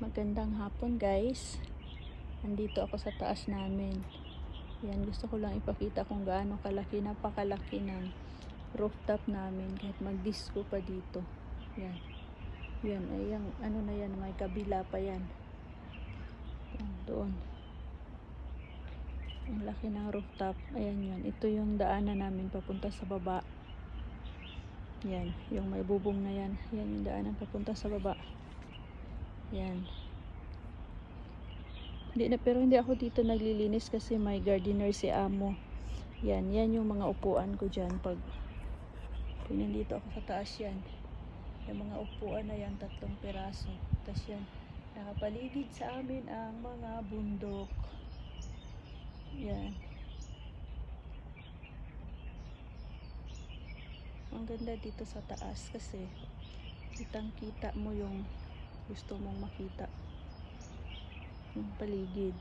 Magandang hapon guys. Nandito ako sa taas namin. Yan, gusto ko lang ipakita kung gaano kalaki, napakalaki ng rooftop namin kahit mag-disco pa dito. Yan. Yan, ay yung ano na yan, may kabila pa yan. Yan, doon. Ang laki ng rooftop. Ayan yun. Ito yung daanan namin papunta sa baba. Yan, yung may bubong na yan. Yan yung daanan papunta sa baba. Yan. Pero hindi ako dito naglilinis kasi may gardener si amo. Yan yung mga upuan ko dyan. Pag nandito ako sa taas yan. Yung mga upuan na yan, 3 piraso. Tapos yan, nakapaligid sa amin ang mga bundok. Yan. Ang ganda dito sa taas kasi kitang kita mo yung gusto mong makita. Yung paligid.